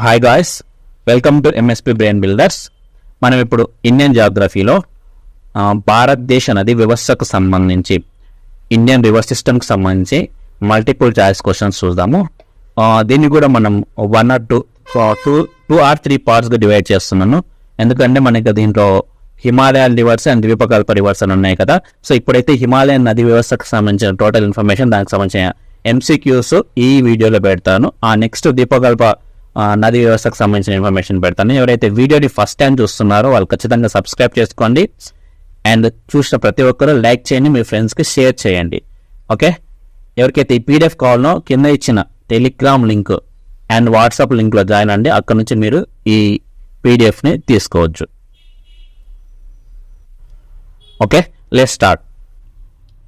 Hi guys, welcome to MSP brain builders. మనం ఇప్పుడు Indian జాగ్రఫీలో భారతదేశ నది వ్యవస్థకు సంబంధించి ఇండియన్ రివర్ సిస్టమ్కి సంబంధించి మల్టిపుల్ చాయిస్ క్వశ్చన్స్ చూద్దాము. దీన్ని కూడా మనం 1 or 2 or 3 పార్ట్స్గా డివైడ్ చేస్తున్నాను. ఎందుకంటే మనకి దీంట్లో హిమాలయన్ రివర్స్ అండ్ ద్వీపకల్ప రివర్స్ అని ఉన్నాయి కదా. సో ఇప్పుడైతే హిమాలయన్ నది వ్యవస్థకు సంబంధించిన టోటల్ ఇన్ఫర్మేషన్, దానికి సంబంధించిన ఎంసీక్యూస్ ఈ వీడియోలో పెడతాను. ఆ నెక్స్ట్ ద్వీపకల్ప నది వ్యవస్థకు సంబంధించిన ఇన్ఫర్మేషన్ పెడతాను. ఎవరైతే వీడియోని ఫస్ట్ టైం చూస్తున్నారో వాళ్ళు ఖచ్చితంగా సబ్స్క్రైబ్ చేసుకోండి. అండ్ చూసిన ప్రతి ఒక్కరూ లైక్ చేయండి, మీ ఫ్రెండ్స్కి షేర్ చేయండి. ఓకే, ఎవరికైతే ఈ పీడిఎఫ్ కావాలనో కింద ఇచ్చిన టెలిగ్రామ్ లింక్ అండ్ వాట్సాప్ లింక్లో జాయిన్ అండి. అక్కడ నుంచి మీరు ఈ పీడిఎఫ్ని తీసుకోవచ్చు. Okay, let's start.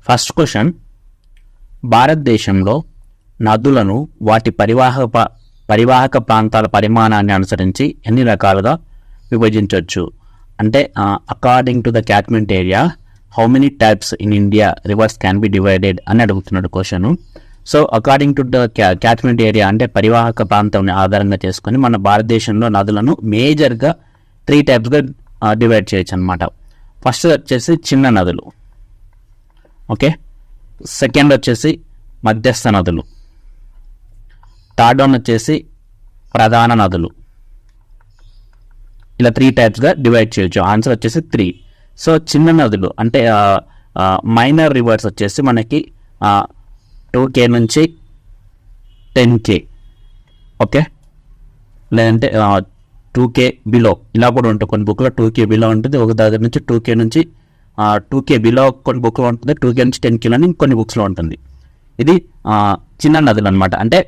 First question, భారతదేశంలో నదులను వాటి పరివాహక ప్రాంతాల పరిమాణాన్ని అనుసరించి ఎన్ని రకాలుగా విభజించవచ్చు అంటే, according to the catchment area how many types in India reverse can be divided అని అడుగుతున్నాడు question. So according to the catchment area అంటే పరివాహక ప్రాంతాన్ని ఆధారంగా చేసుకొని మన భారతదేశంలో నదులను మేజర్గా 3 టైప్స్గా డివైడ్ చేయొచ్చు అనమాట. ఫస్ట్ వచ్చేసి చిన్న నదులు, ఓకే. సెకండ్ వచ్చేసి మధ్యస్థ నదులు, థర్డ్ వన్ వచ్చేసి ప్రధాన నదులు. ఇలా 3 టైప్స్గా డివైడ్ చేయొచ్చు. ఆన్సర్ వచ్చేసి 3. సో చిన్న నదులు అంటే మైనర్ రివర్స్ వచ్చేసి మనకి 2K నుంచి 10K, ఓకే. లేదంటే 2K బిలో ఇలా కూడా ఉంటుంది. కొన్ని బుక్లో 2K బిలో ఉంటుంది, ఒక దగ్గర నుంచి 2K నుంచి 2K బిలో కొన్ని బుక్లో ఉంటుంది, 2K నుంచి 10K అని కొన్ని బుక్స్లో ఉంటుంది. ఇది చిన్న నదులు అనమాట, అంటే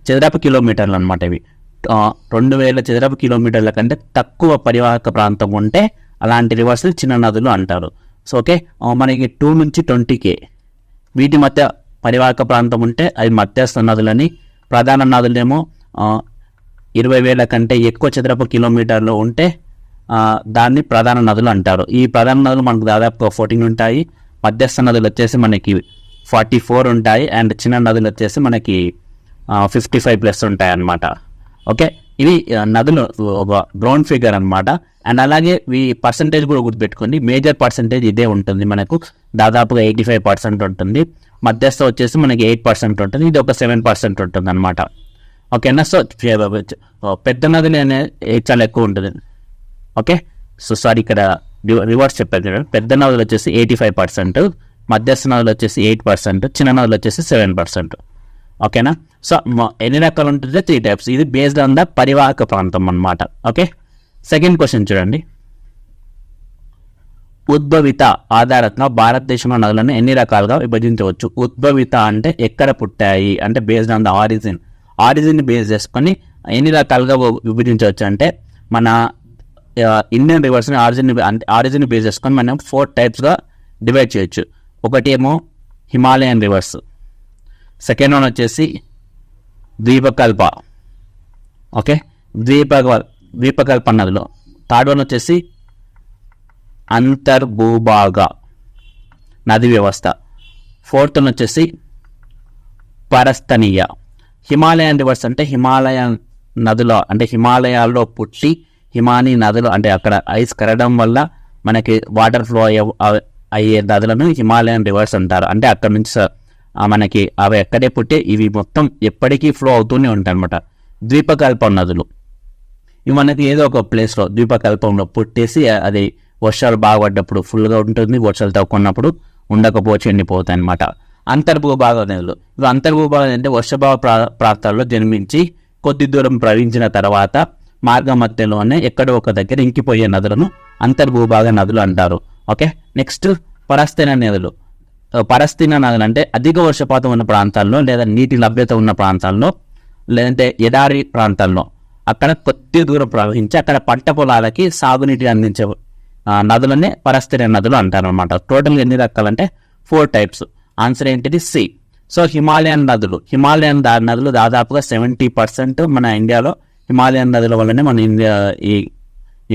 చదరపు కిలోమీటర్లు అనమాట. ఇవి 2000 చదరపు కిలోమీటర్ల కంటే తక్కువ పరివాహక ప్రాంతం ఉంటే అలాంటి రివర్స్ చిన్న నదులు అంటారు. సో ఓకే, మనకి 2 నుంచి 20K వీటి మధ్య పరివాహక ప్రాంతం ఉంటే అది మధ్యస్థ నదులని, ప్రధాన నదులేమో 20,000 కంటే ఎక్కువ చదరపు కిలోమీటర్లు ఉంటే దాన్ని ప్రధాన నదులు అంటారు. ఈ ప్రధాన నదులు మనకు దాదాపుగా 14 ఉంటాయి. మధ్యస్థ నదులు వచ్చేసి మనకి 44 ఉంటాయి. అండ్ చిన్న నదులు వచ్చేసి మనకి 55+ ఉంటాయి అన్నమాట. ఓకే, ఇవి నదులు ఒక గ్రౌండ్ ఫిగర్ అనమాట. అండ్ అలాగే ఈ పర్సంటేజ్ కూడా గుర్తుపెట్టుకోండి, మేజర్ పర్సంటేజ్ ఇదే ఉంటుంది, మనకు దాదాపుగా 85% ఉంటుంది. మధ్యస్థ వచ్చేసి మనకి 8% ఉంటుంది, ఇది ఒక 7% ఉంటుంది అనమాట. ఓకేనా. సో పెద్ద నదులు అనేది చాలా ఎక్కువ ఉంటుంది. ఓకే, సో సారీ ఇక్కడ రివర్స్ చెప్పాను. పెద్ద నదులు వచ్చేసి 85%, మధ్యస్థ నదులు వచ్చేసి 8%, చిన్న నదులు వచ్చేసి 7%. ఓకేనా. సో ఎన్ని రకాలు ఉంటుందో 3 టైప్స్. ఇది బేస్డ్ ఆన్ ద పరివాహక ప్రాంతం అన్నమాట. ఓకే, సెకండ్ క్వశ్చన్ చూడండి. ఉద్భవిత ఆధారంగా భారతదేశంలో నదులను ఎన్ని రకాలుగా విభజించవచ్చు? ఉద్భవిత అంటే ఎక్కడ పుట్టాయి అంటే based on the origin base చేసుకొని ఎన్ని రకాలుగా విభజించవచ్చు అంటే, మన ఇండియన్ రివర్స్ని ఆరిజిన్ బేస్ చేసుకొని మనం 4 టైప్స్గా డివైడ్ చేయొచ్చు. ఒకటి ఏమో హిమాలయన్ రివర్స్, సెకండ్ వన్ వచ్చేసి ద్వీపకల్ప, ఓకే, ద్వీపకల్ప నదులు. థర్డ్ వన్ వచ్చేసి అంతర్భూభాగ నది వ్యవస్థ. ఫోర్త్ వన్ వచ్చేసి పరస్తనీయ. హిమాలయన్ రివర్స్ అంటే హిమాలయన్ నదులు అంటే హిమాలయాల్లో పుట్టి హిమానీ నదులు అంటే అక్కడ ఐస్ కరగడం వల్ల మనకి వాటర్ ఫ్లో అయ్యే నదులను హిమాలయన్ రివర్స్ అంటారు. అంటే అక్కడ నుంచి మనకి అవి ఎక్కడే పుట్టే ఇవి మొత్తం ఎప్పటికీ ఫ్లో అవుతూనే ఉంటాయి అనమాట. ద్వీపకల్పం నదులు ఇవి మనకి ఏదో ఒక ప్లేస్లో ద్వీపకల్పంలో పుట్టేసి అది వర్షాలు బాగా పడ్డప్పుడు ఫుల్గా ఉంటుంది, వర్షాలు తక్కువన్నప్పుడు ఉండకపోవచ్చు, ఎండిపోతాయి అనమాట. అంతర్భూభాగ నదులు ఇవి అంతర్భూభాగం అంటే వర్షభావ ప్రాంతాల్లో జన్మించి కొద్ది దూరం ప్రవహించిన తర్వాత మార్గ మధ్యలోనే ఎక్కడో ఒక దగ్గర ఇంకిపోయే నదులను అంతర్భూభాగ నదులు అంటారు. ఓకే, నెక్స్ట్ పరస్తీన నదులు. పరస్తీన నదులు అంటే అధిక వర్షపాతం ఉన్న ప్రాంతాల్లో లేదా నీటి లభ్యత ఉన్న ప్రాంతాల్లో లేదంటే ఎడారి ప్రాంతాల్లో అక్కడ కొద్ది దూరం ప్రవహించి అక్కడ పంట పొలాలకి సాగునీటి అందించే నదులనే పరస్తీన నదులు అంటారు అనమాట. టోటల్గా ఎన్ని రకాలంటే 4 టైప్స్. ఆన్సర్ ఏంటిది? సి. సో హిమాలయన్ నదులు దాదాపుగా 70% మన ఇండియాలో హిమాలయన్ నదుల వల్లనే మన ఇండియా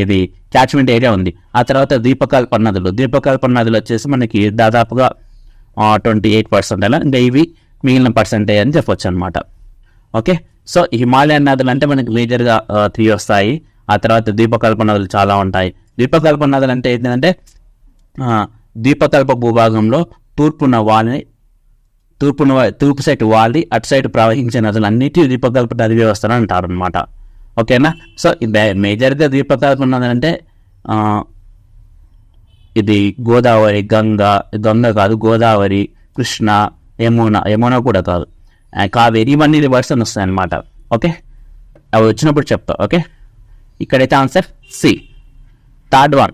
ఇది క్యాచ్మెంట్ ఏరియా ఉంది. ఆ తర్వాత ద్వీపకల్ప నదులు వచ్చేసి మనకి దాదాపుగా 28% అలా. ఇంకా ఇవి మిగిలిన పర్సెంటేజ్ అని చెప్పొచ్చు అనమాట. ఓకే, సో హిమాలయన్ నదులు అంటే మనకి మేజర్గా 3 వస్తాయి. ఆ తర్వాత ద్వీపకల్ప నదులు చాలా ఉంటాయి. ద్వీపకల్ప నదులు అంటే ఏంటంటే ద్వీపకల్ప భూభాగంలో తూర్పు సైడ్ వాలి అటు సైడ్ ప్రవహించే నదులు అన్నిటి ద్వీపకల్ప నది వ్యవస్థలు అంటారు అనమాట. ఓకేనా. సో మేజర్గా ద్వీపకల్ప నదులు అంటే ఇది గోదావరి, గంగ కాదు, గోదావరి, కృష్ణ, యమున కూడా కాదు, కావేరి, ఇవన్నీ రివర్స్ అని వస్తాయి అనమాట. ఓకే, అవి వచ్చినప్పుడు చెప్తా. ఓకే, ఇక్కడైతే ఆన్సర్ సి. థర్డ్ వన్,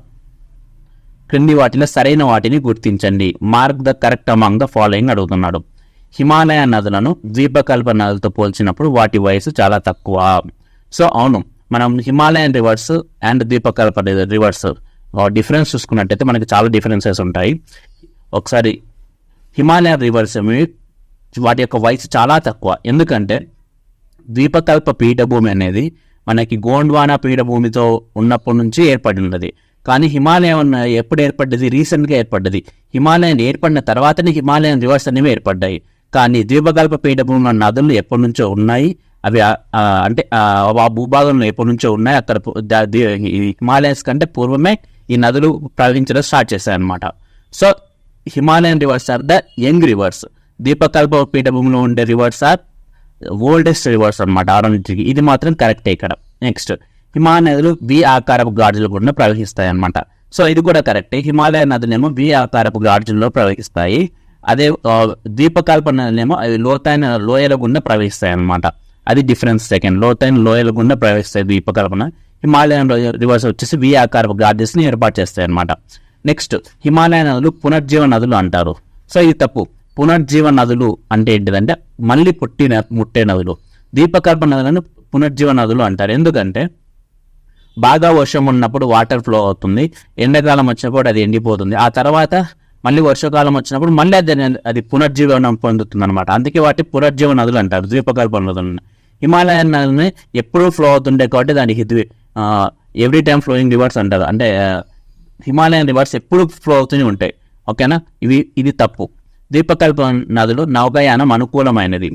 క్రింది వాటిలో సరైన వాటిని గుర్తించండి. Mark the correct among the following అడుగుతున్నాడు. హిమాలయ నదులను ద్వీపకల్ప నదులతో పోల్చినప్పుడు వాటి వయసు చాలా తక్కువ. సో అవును, మనం హిమాలయన్ రివర్స్ అండ్ ద్వీపకల్ప రివర్స్ డిఫరెన్స్ చూసుకున్నట్టయితే మనకి చాలా డిఫరెన్సెస్ ఉంటాయి. ఒకసారి హిమాలయన్ రివర్స్ వాటి యొక్క వయసు చాలా తక్కువ. ఎందుకంటే ద్వీపకల్ప పీఠభూమి అనేది మనకి గోండ్వానా పీఠభూమితో ఉన్నప్పటి నుంచి ఏర్పడి ఉన్నది. కానీ హిమాలయం ఎప్పుడు ఏర్పడ్డది? రీసెంట్గా ఏర్పడ్డది. హిమాలయం ఏర్పడిన తర్వాతనే హిమాలయన్ రివర్స్ అనేవి ఏర్పడ్డాయి. కానీ ద్వీపకల్ప పీఠభూమిలో నదులు ఎప్పటి నుంచో ఉన్నాయి. అవి అంటే ఆ భూభాగంలో ఎప్పటి నుంచో ఉన్నాయి. అక్కడ హిమాలయన్స్ కంటే పూర్వమే ఈ నదులు ప్రవహించడం స్టార్ట్ చేశాయి అన్నమాట. So Himalayan rivers are the young rivers. ద్వీపకల్ప పీఠభూమిలో ఉండే రివర్స్ ఆర్ ఓల్డెస్ట్ రివర్స్ అనమాట. ఆరోగ్యకి ఇది మాత్రం కరెక్టే ఇక్కడ. నెక్స్ట్, హిమాలయ నదులు వి ఆకారపు గార్జుల గుండా ప్రవహిస్తాయి అనమాట. సో ఇది కూడా కరెక్టే. హిమాలయ నదులేమో వి ఆకారపు గార్జుల్లో ప్రవహిస్తాయి. అదే ద్వీపకల్ప నదులేమో అవి లోతైన లోయల గుండా ప్రవహిస్తాయి అనమాట. అది డిఫరెన్స్. సెకండ్, లోతైన లోయల గుండా ప్రవహిస్తాయి ద్వీపకల్పన. హిమాలయన్ రివర్స్ వచ్చేసి వి ఆకారపు గార్జెస్ని ఏర్పాటు చేస్తాయి అనమాట. నెక్స్ట్, హిమాలయ నదులు పునర్జీవ నదులు అంటారు. సో ఇది తప్పు. పునర్జీవ నదులు అంటే ఏంటిదంటే మళ్ళీ ముట్టే నదులు. ద్వీపకల్ప నదులను పునర్జీవ నదులు అంటారు. ఎందుకంటే బాగా వర్షం ఉన్నప్పుడు వాటర్ ఫ్లో అవుతుంది, ఎండాకాలం వచ్చినప్పుడు అది ఎండిపోతుంది, ఆ తర్వాత మళ్ళీ వర్షాకాలం వచ్చినప్పుడు మళ్ళీ అది పునర్జీవనం పొందుతుంది అనమాట. అందుకే వాటి పునర్జీవ నదులు అంటారు ద్వీపకల్ప నదులను. హిమాలయన్ నదులని ఎప్పుడూ ఫ్లో అవుతుంటాయి కాబట్టి దానికి ఎవ్రీ టైమ్ ఫ్లోయింగ్ రివర్స్ అంటారు. అంటే హిమాలయన్ రివర్స్ ఎప్పుడు ఫ్లో అవుతూనే ఉంటాయి. ఓకేనా. ఇది తప్పు. ద్వీపకల్ప నదులు నౌకాయానం అనుకూలమైనది.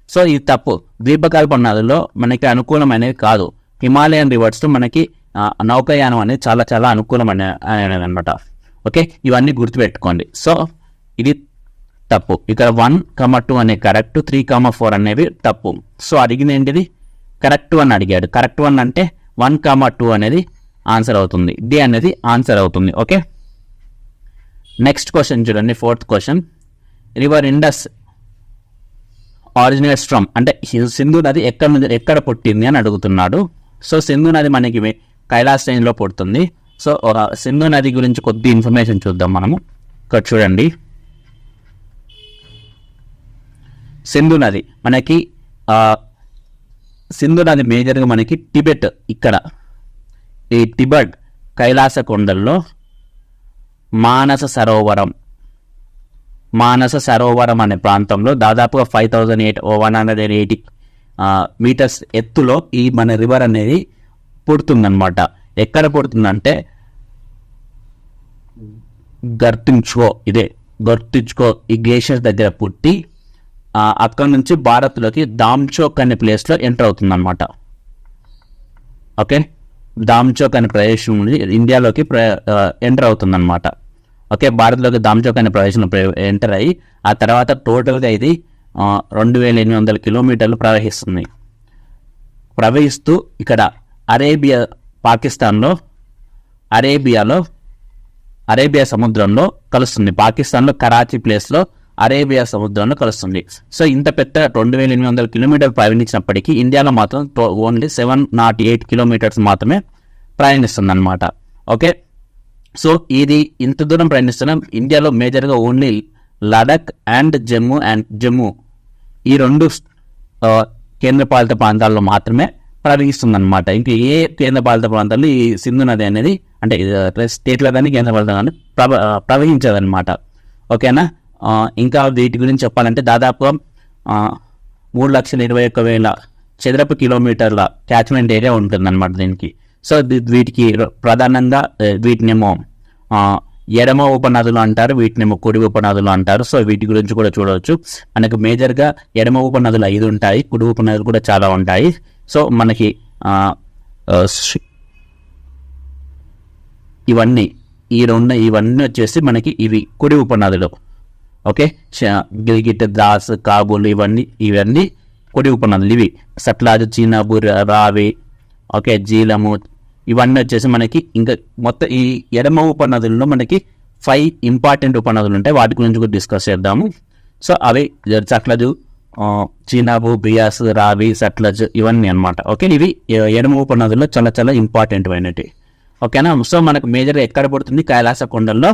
సో ఇది తప్పు. ద్వీపకల్ప నదుల్లో మనకి అనుకూలమైనది కాదు. హిమాలయన్ రివర్స్ మనకి నౌకాయానం అనేది చాలా చాలా అనుకూలమైనది అనమాట. ఓకే, ఇవన్నీ గుర్తుపెట్టుకోండి. సో ఇది తప్పు. ఇక్కడ 1, 2 అనే కరెక్ట్, 3, 4 అనేవి తప్పు. సో అడిగింది ఏంటిది? కరెక్ట్ 1 అడిగాడు. కరెక్ట్ 1 అంటే 1, 2 అనేది ఆన్సర్ అవుతుంది. డి అనేది ఆన్సర్ అవుతుంది. ఓకే, నెక్స్ట్ క్వశ్చన్ చూడండి. 4th question, river Indus originates from, అంటే సింధు నది ఎక్కడ పుట్టింది అని అడుగుతున్నాడు. సో సింధు నది మనకి కైలాస్ రేంజ్లో పుడుతుంది. సో సింధు నది గురించి కొద్ది ఇన్ఫర్మేషన్ చూద్దాం మనము. ఇక్కడ చూడండి, సింధు నది మనకి సింధు నది మేజర్గా మనకి టిబెట్, ఇక్కడ ఈ టిబెట్ కైలాస కొండల్లో మానస సరోవరం అనే ప్రాంతంలో దాదాపుగా 5,180 మీటర్స్ ఎత్తులో ఈ మన రివర్ అనేది పుడుతుందన్నమాట. ఎక్కడ పుడుతుందంటే గర్తించుకో ఈ గ్లేషియర్ దగ్గర పుట్టి అక్కడ నుంచి భారత్లోకి దామ్చోక్ అనే ప్లేస్లో ఎంటర్ అవుతుందన్నమాట. ఓకే, దామ్చోక్ అనే ప్రదేశం నుండి ఇండియాలోకి ఎంటర్ అవుతుందన్నమాట. ఓకే, భారత్లోకి దామ్చోక్ అనే ప్రదేశంలో ఎంటర్ అయ్యి ఆ తర్వాత టోటల్గా ఇది 2,800 కిలోమీటర్లు ప్రవహిస్తూ ఇక్కడ పాకిస్తాన్లో అరేబియా సముద్రంలో కలుస్తుంది. పాకిస్తాన్లో కరాచీ ప్లేస్లో అరేబియా సముద్రంలో కలుస్తుంది. సో ఇంత పెద్ద 2,800 కిలోమీటర్లు ప్రయాణించినప్పటికీ ఇండియాలో మాత్రం ఓన్లీ 708 కిలోమీటర్స్ మాత్రమే ప్రయాణిస్తుంది అనమాట. ఓకే, సో ఇది ఇంత దూరం ప్రయాణిస్తున్నాం. ఇండియాలో మేజర్గా ఓన్లీ లడాక్ అండ్ జమ్మూ ఈ 2 కేంద్రపాలిత ప్రాంతాల్లో మాత్రమే ప్రవహిస్తుంది. ఇంకా ఏ కేంద్రపాలిత ప్రాంతాల్లో ఈ సింధు నది అనేది, అంటే స్టేట్లో కానీ కేంద్రపాలిత కానీ ప్రవహించదన్నమాట. ఓకేనా. ఇంకా వీటి గురించి చెప్పాలంటే దాదాపు 3,21,000 చదరపు కిలోమీటర్ల క్యాచ్మెంట్ ఏరియా ఉంటుందన్నమాట దీనికి. సో వీటికి ప్రధానంగా వీటినేమో ఎడమ ఉపనదులు అంటారు, వీటినేమో కుడి ఉపనదులు అంటారు. సో వీటి గురించి కూడా చూడవచ్చు. మనకు మేజర్గా ఎడమ ఉపనదులు 5 ఉంటాయి, కుడి ఉపనదులు కూడా చాలా ఉంటాయి. సో మనకి ఇవన్నీ వచ్చేసి మనకి ఇవి కుడి ఉపనదులు. ఓకే, గిల్గిట్, ద్రాస్, కాబూల్ ఇవన్నీ కుడి ఉపనదులు. ఇవి సట్లాజ్, చీనాబు, రావి, ఓకే, జీలము, ఇవన్నీ వచ్చేసి మనకి ఇంకా మొత్తం ఈ ఎడమ ఉపనదుల్లో మనకి 5 ఇంపార్టెంట్ ఉపనదులు ఉంటాయి. వాటి గురించి కూడా డిస్కస్ చేద్దాము. సో అవి సట్లజ్, చీనాబు, బియాస్, రావి, సట్లజ్ ఇవన్నీ అనమాట. ఓకే, ఇవి ఎడమ ఉపనదుల్లో చాలా చాలా ఇంపార్టెంట్ అయినవి. ఓకేనా. సో మనకు మేజర్గా ఎక్కడ పుడుతుంది? కైలాస కొండల్లో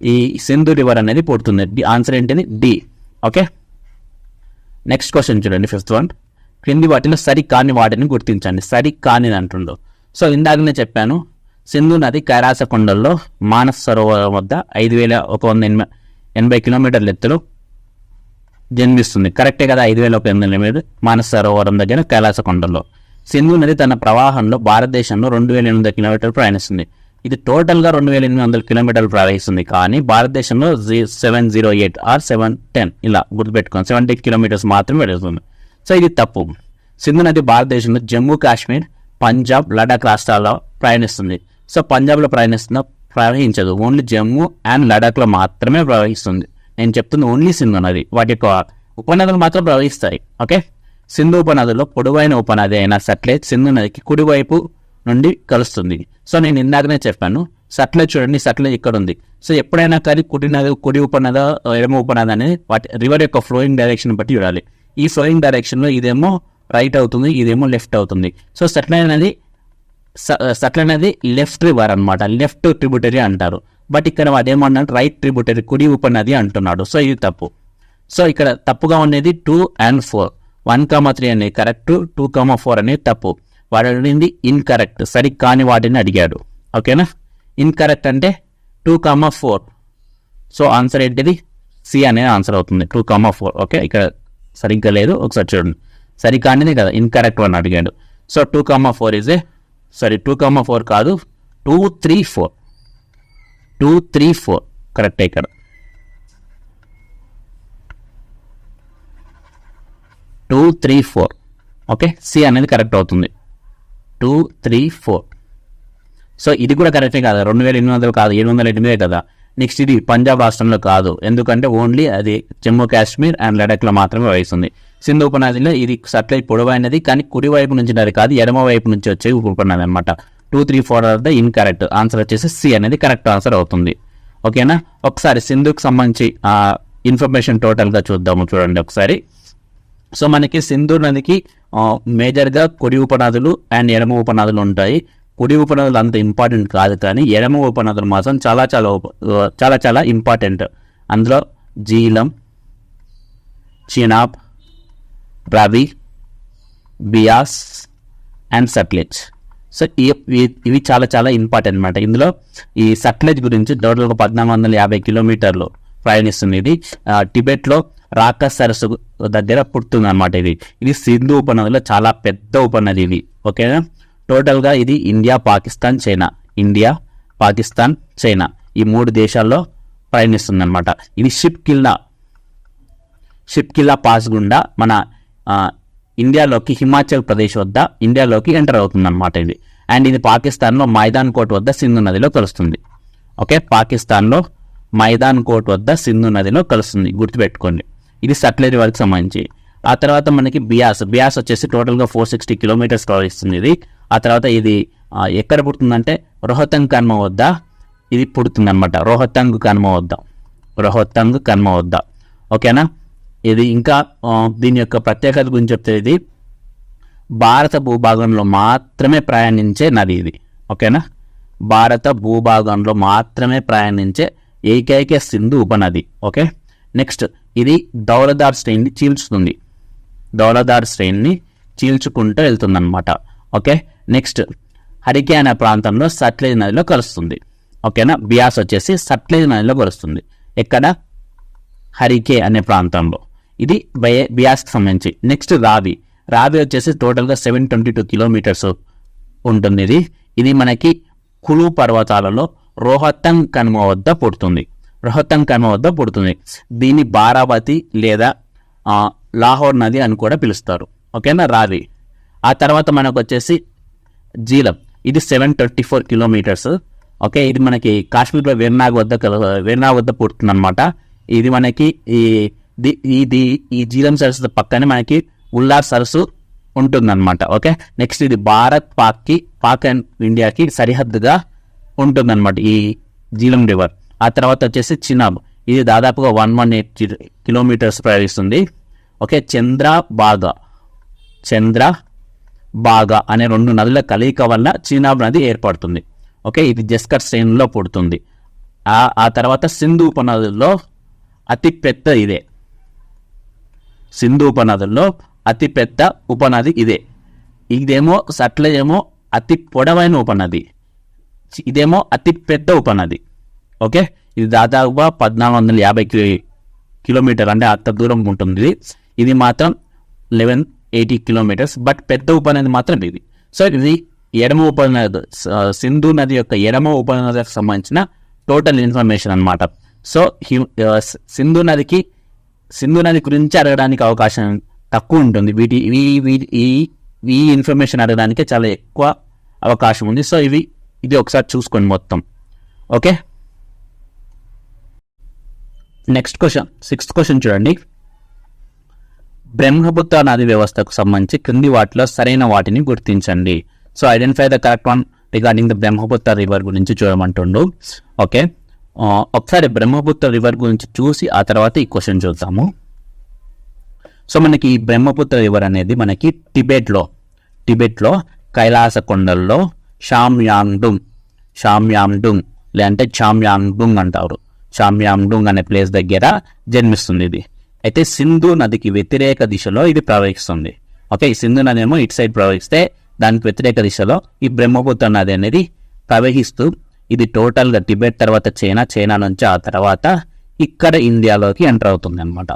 ఈ సింధు రివర్ అనేది పుడుతుంది. ఆన్సర్ ఏంటిది? డి. ఓకే, నెక్స్ట్ క్వశ్చన్ చూడండి, 5th వన్. క్రింది వాటిలో సరి కాని వాటిని గుర్తించండి. సరి కాని అంటుండో. సో ఇందాకనే చెప్పాను, సింధు నది కైలాస కొండల్లో మానస సరోవరం వద్ద 5180 కిలోమీటర్ల ఎత్తులో జన్మిస్తుంది. కరెక్టే కదా, 5180 మానస సరోవరం దగ్గర కైలాస కొండల్లో. సింధు నది తన ప్రవాహంలో భారతదేశంలో 2800 కిలోమీటర్లు ప్రయాణిస్తుంది. ఇది టోటల్గా 2800 కిలోమీటర్లు ప్రవహిస్తుంది, కానీ భారతదేశంలో 708 ఆర్ 710 ఇలా గుర్తుపెట్టుకోండి, 70 కిలోమీటర్స్ మాత్రమే పెరుగుతుంది. సో ఇది తప్పు. సింధు నది భారతదేశంలో జమ్మూ కాశ్మీర్, పంజాబ్, లడాక్ రాష్ట్రాల్లో ప్రయాణిస్తుంది. సో పంజాబ్లో ప్రవహించదు, ఓన్లీ జమ్మూ అండ్ లడాక్లో మాత్రమే ప్రవహిస్తుంది. నేను చెప్తుంది ఓన్లీ సింధు నది, వాటి యొక్క ఉపనదులు మాత్రం ప్రవహిస్తాయి. ఓకే, సింధు ఉపనదుల్లో పొడవైన ఉపనది అయిన సట్లెజ్ సింధు నదికి కుడివైపు నుండి కలుస్తుంది. సో నేను ఇందాకనే చెప్పాను, సట్లెజ్ చూడండి, సట్లెజ్ ఇక్కడ ఉంది. సో ఎప్పుడైనా కానీ కుడి ఉపనద, ఎడమ ఉపనది అనేది వాటి రివర్ యొక్క ఫ్లోయింగ్ డైరెక్షన్ బట్టి చూడాలి. ఈ ఫ్లోయింగ్ డైరెక్షన్లో ఇదేమో రైట్ అవుతుంది, ఇదేమో లెఫ్ట్ అవుతుంది. సో సట్లెజ్ అనేది లెఫ్ట్ రివర్ అనమాట, లెఫ్ట్ ట్రిబ్యూటరీ అంటారు. బట్ ఇక్కడ అదేమన్నా రైట్ ట్రిబ్యూటరీ, కుడి ఉపనది అంటున్నాడు. సో ఇది తప్పు. సో ఇక్కడ తప్పుగా ఉండేది 2 and 4, 1, 3 అనేది కరెక్ట్, 2, 4 అనేది తప్పు. వాడు అడిగింది ఇన్కరెక్ట్, సరి కాని వాటిని అడిగాడు. ఓకేనా, ఇన్కరెక్ట్ అంటే 2, 4. సో ఆన్సర్ ఏంటిది? సి అనేది ఆన్సర్ అవుతుంది, 2, 4. ఓకే, ఇక్కడ సరిగ్గా లేదు, ఒకసారి చూడండి. సరి కానిది కదా, ఇన్కరెక్ట్ అని అడిగాడు. సో 2, 4 ఇజ్ 2, 4 కాదు, 2, 3, 4. 2, 3, 4 కరెక్టే ఇక్కడ. 2, 3, 4. ఓకే, సి అనేది కరెక్ట్ అవుతుంది, 2, 3, 4. సో ఇది కూడా కరెక్టే కాదు, 2800 కాదు, 708 కదా. నెక్స్ట్ ఇది పంజాబ్ రాష్ట్రంలో కాదు, ఎందుకంటే ఓన్లీ అది జమ్మూ కాశ్మీర్ అండ్ లడాక్లో మాత్రమే వహిస్తుంది. సింధు ఉపనదిలో ఇది సట్లెజ్ పొడవైనది, కానీ కుడి వైపు నుంచి అది కాదు, ఎడమ వైపు నుంచి వచ్చే ఉపనది అనమాట. 2, 3, 4 ఆర్ ద ఇన్కరెక్ట్. ఆన్సర్ వచ్చేసి సి అనేది కరెక్ట్ ఆన్సర్ అవుతుంది. ఓకేనా, ఒకసారి సింధుకు సంబంధించి ఇన్ఫర్మేషన్ టోటల్గా చూద్దాము. చూడండి ఒకసారి. సో మనకి సింధు నదికి మేజర్గా కుడి ఉపనదులు అండ్ ఎడమ ఉపనదులు ఉంటాయి. కుడి ఉపనదులు అంత ఇంపార్టెంట్ కాదు, కానీ ఎడమ ఉపనదులు మాత్రం చాలా చాలా చాలా ఇంపార్టెంట్. అందులో జీలం, చినాబ్, రవి, బియాస్ అండ్ సట్లెజ్. సో ఇవి చాలా చాలా ఇంపార్టెంట్ అనమాట. ఇందులో ఈ సట్లెజ్ గురించి టోటల్గా 1450 కిలోమీటర్లు ప్రయాణిస్తుంది. ఇది టిబెట్లో రాకా సరస్సు దగ్గర పుడుతుంది అనమాట. ఇది సింధు ఉపనదిలో చాలా పెద్ద ఉపనది ఇది. ఓకేనా, టోటల్గా ఇది ఇండియా, పాకిస్తాన్, చైనా ఈ 3 దేశాల్లో ప్రయాణిస్తుంది అనమాట. ఇది షిప్ కిల్లా పాస్ గుండా మన ఇండియాలోకి, హిమాచల్ ప్రదేశ్ వద్ద ఇండియాలోకి ఎంటర్ అవుతుంది అనమాట ఇది. అండ్ ఇది పాకిస్తాన్లో మైదాన్ కోట్ వద్ద సింధు నదిలో కలుస్తుంది. ఓకే, పాకిస్తాన్లో మైదాన్ కోట్ వద్ద సింధు నదిలో కలుస్తుంది, గుర్తుపెట్టుకోండి. ఇది సట్లెజ్ రివర్కి సంబంధించి. ఆ తర్వాత మనకి బియాస్ వచ్చేసి టోటల్గా 460 కిలోమీటర్స్ ప్రవహిస్తుంది ఇది. ఆ తర్వాత ఇది ఎక్కడ పుడుతుందంటే రోహతంగ్ కనుమ వద్ద ఇది పుడుతుంది అనమాట, రోహతంగ్ కనుమ వద్ద. ఓకేనా, ఇది ఇంకా దీని యొక్క ప్రత్యేకత గురించి చెప్తే ఇది భారత భూభాగంలో మాత్రమే ప్రయాణించే నది ఇది. ఓకేనా, భారత భూభాగంలో మాత్రమే ప్రయాణించే ఏకైక సింధు ఉపనది. ఓకే, నెక్స్ట్ ఇది ధౌలధార్ శ్రేణిని చీల్చుకుంటూ వెళ్తుంది అనమాట. ఓకే, నెక్స్ట్ హరికే అనే ప్రాంతంలో సట్లెజ్ నదిలో కలుస్తుంది. ఓకేనా, బియాస్ వచ్చేసి సట్లెజ్ నదిలో కలుస్తుంది. ఎక్కడ? హరికే అనే ప్రాంతంలో. ఇది బియాస్కి సంబంధించి. నెక్స్ట్ రావి వచ్చేసి టోటల్గా 722 కిలోమీటర్స్ ఉంటుంది. ఇది మనకి కులు పర్వతాలలో రోహతంగ్ కనుమ వద్ద పుడుతుంది. దీన్ని బారావతి లేదా లాహోర్ నది అని కూడా పిలుస్తారు. ఓకేనా, రావి. ఆ తర్వాత మనకు వచ్చేసి జీలం. ఇది 734 కిలోమీటర్స్. ఓకే, ఇది మనకి కాశ్మీర్లో వెర్నాగ్ వద్ద పుడుతుంది అనమాట. ఇది మనకి ఈ జీలం సరస్సు పక్కనే మనకి ఉల్లార్ సరస్సు ఉంటుందన్నమాట. ఓకే, నెక్స్ట్ ఇది భారత్ పాక్ అండ్ ఇండియాకి సరిహద్దుగా ఉంటుందన్నమాట ఈ జీలం రివర్. ఆ తర్వాత వచ్చేసి చినాబ్. ఇది దాదాపుగా 118 కిలోమీటర్స్ ప్రయాణిస్తుంది. ఓకే, చంద్రబాగా అనే 2 నదుల కలయిక వల్ల చినాబ్ నది ఏర్పడుతుంది. ఓకే, ఇది జస్కర్ శ్రేణిలో పుడుతుంది. ఆ తర్వాత సింధు ఉపనదుల్లో అతిపెద్ద ఇదే. సింధు ఉపనదుల్లో అతిపెద్ద ఉపనది ఇదే. ఇదేమో సట్లెజ్ ఏమో అతి పొడవైన ఉపనది, ఇదేమో అతి పెద్ద ఉపనది. ఓకే, ఇది దాదాపుగా 1450 కిలోమీటర్, అంటే అంత దూరం ఉంటుంది. ఇది మాత్రం 1180 కిలోమీటర్స్, బట్ పెద్ద ఉపనది మాత్రం ఇది. సో ఇది ఎడమ ఉపనది, సింధు నది యొక్క ఎడమ ఉపనదికి సంబంధించిన టోటల్ ఇన్ఫర్మేషన్ అనమాట. సో సింధు నది గురించి అడగడానికి అవకాశం తక్కువ ఉంటుంది. ఈ ఇన్ఫర్మేషన్ అడగడానికి చాలా ఎక్కువ అవకాశం ఉంది. సో ఇది ఒకసారి చూసుకోండి మొత్తం. Okay, next question, 6th question చూడండి. బ్రహ్మపుత్ర నది వ్యవస్థకు సంబంధించి క్రింది వాటిలో సరైన వాటిని గుర్తించండి. So identify the correct one regarding the Brahmaputra river గురించి చూడమంటుండు. ఓకే, ఒకసారి బ్రహ్మపుత్ర రివర్ గురించి చూసి ఆ తర్వాత ఈ క్వశ్చన్ చూద్దాము. సో మనకి ఈ బ్రహ్మపుత్ర రివర్ అనేది మనకి టిబెట్లో కైలాస కొండల్లో షామ్యాంగ్డుంగ్ లేదంటే చామ్యాంగ్డుంగ్ అంటారు. చామ్యాంగ్డుంగ్ అనే ప్లేస్ దగ్గర జన్మిస్తుంది ఇది. అయితే సింధు నదికి వ్యతిరేక దిశలో ఇది ప్రవహిస్తుంది. ఓకే, ఈ సింధు నది ఏమో ఇటు సైడ్ ప్రవహిస్తే దానికి వ్యతిరేక దిశలో ఈ బ్రహ్మపుత్ర నది అనేది ప్రవహిస్తూ ఇది టోటల్గా టిబెట్ తర్వాత చైనా నుంచి ఆ తర్వాత ఇక్కడ ఇండియాలోకి ఎంటర్ అవుతుంది అనమాట.